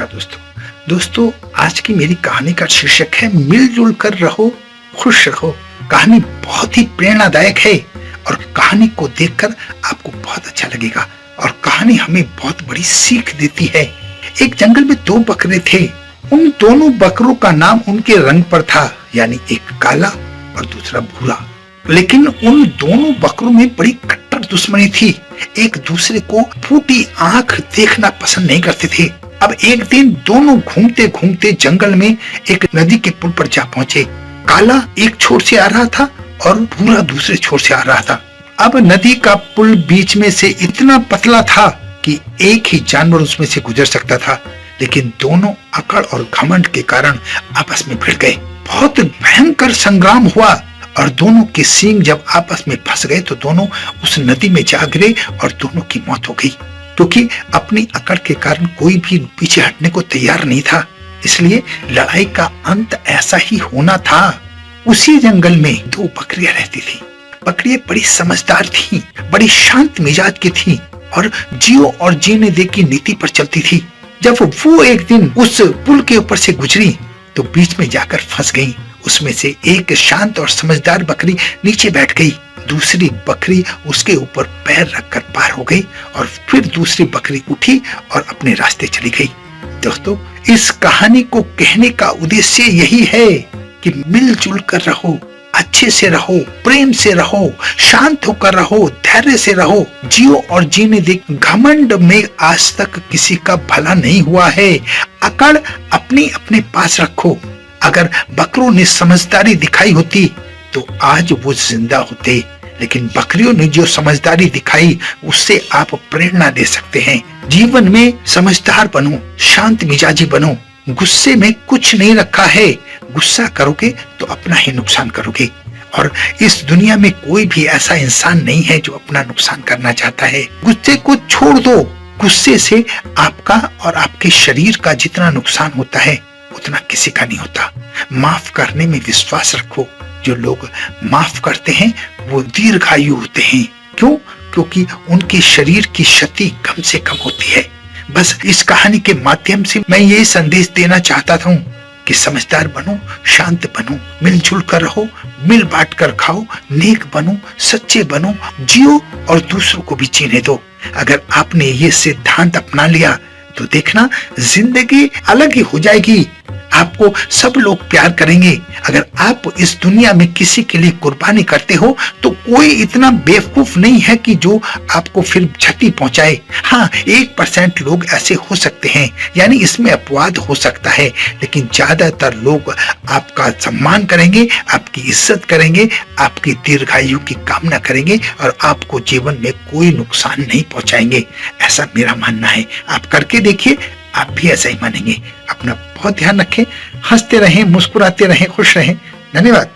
नमस्कार दोस्तों, आज की मेरी कहानी का शीर्षक है मिलजुल कर रहो, खुश रहो। कहानी बहुत ही प्रेरणादायक है और कहानी को देखकर आपको बहुत अच्छा लगेगा और कहानी हमें बहुत बड़ी सीख देती है। एक जंगल में दो बकरे थे। उन दोनों बकरों का नाम उनके रंग पर था, यानी एक काला और दूसरा भूरा। लेकिन उन दोनों बकरों में बड़ी कट्टर दुश्मनी थी। एक दूसरे को फूटी आंख देखना पसंद नहीं करते थे। अब एक दिन दोनों घूमते घूमते जंगल में एक नदी के पुल पर जा पहुंचे। काला एक छोर से आ रहा था और भूरा दूसरे छोर से आ रहा था। अब नदी का पुल बीच में से इतना पतला था कि एक ही जानवर उसमें से गुजर सकता था, लेकिन दोनों अकड़ और घमंड के कारण आपस में भिड़ गए। बहुत भयंकर संग्राम हुआ और दोनों के सींग जब आपस में फंस गए तो दोनों उस नदी में जा गिरे और दोनों की मौत हो गई, क्योंकि अपनी अकड़ के कारण कोई भी पीछे हटने को तैयार नहीं था। इसलिए लड़ाई का अंत ऐसा ही होना था। उसी जंगल में दो बकरियां रहती थी। बकरियां बड़ी समझदार थीं, बड़ी शांत मिजाज की थीं और जियो और जीने दे की नीति पर चलती थी। जब वो एक दिन उस पुल के ऊपर से गुजरी तो बीच में जाकर फंस गई। उसमें से एक शांत और समझदार बकरी नीचे बैठ गई, दूसरी बकरी उसके ऊपर पैर रखकर पार हो गई और फिर दूसरी बकरी उठी और अपने रास्ते चली गई। दोस्तों, इस कहानी को कहने का उद्देश्य यही है कि मिलजुल कर रहो, अच्छे से रहो, प्रेम से रहो, शांत होकर रहो, धैर्य से रहो, जियो और जीने दे। घमंड में आज तक किसी का भला नहीं हुआ है। अकड़ अपनी अपने पास रखो। अगर बकरों ने समझदारी दिखाई होती तो आज वो जिंदा होते, लेकिन बकरियों ने जो समझदारी दिखाई उससे आप प्रेरणा ले सकते हैं। जीवन में समझदार बनो, शांत मिजाजी बनो। गुस्से में कुछ नहीं रखा है। गुस्सा करोगे तो अपना ही नुकसान करोगे और इस दुनिया में कोई भी ऐसा इंसान नहीं है जो अपना नुकसान करना चाहता है। गुस्से को छोड़ दो। गुस्से से आपका और आपके शरीर का जितना नुकसान होता है उतना किसी का नहीं होता। माफ करने में विश्वास रखो। जो लोग माफ करते हैं वो दीर्घायु होते हैं। क्यों? क्योंकि उनके शरीर की क्षति कम से कम होती है। बस इस कहानी के माध्यम से मैं ये संदेश देना चाहता था कि समझदार बनो, शांत बनो, मिलजुल कर रहो, मिल बांट कर खाओ, नेक बनो, सच्चे बनो, जियो और दूसरों को भी जीने दो। अगर आपने ये सिद्धांत अपना लिया तो देखना जिंदगी अलग ही हो जाएगी। आपको सब लोग प्यार करेंगे। अगर आप इस दुनिया में किसी के लिए कुर्बानी करते हो तो कोई इतना बेवकूफ नहीं है कि जो आपको फिर क्षति पहुंचाए। हाँ, 1% लोग ऐसे हो सकते हैं, यानी इसमें अपवाद हो सकता है, लेकिन ज्यादातर लोग आपका सम्मान करेंगे, आपकी इज्जत करेंगे, आपकी दीर्घायु की कामना करेंगे और आपको जीवन में कोई नुकसान नहीं पहुंचाएंगे। ऐसा मेरा मानना है। आप करके देखिए, आप भी ऐसा ही मानेंगे। अपना बहुत ध्यान रखें, हंसते रहें, मुस्कुराते रहें, खुश रहें। धन्यवाद।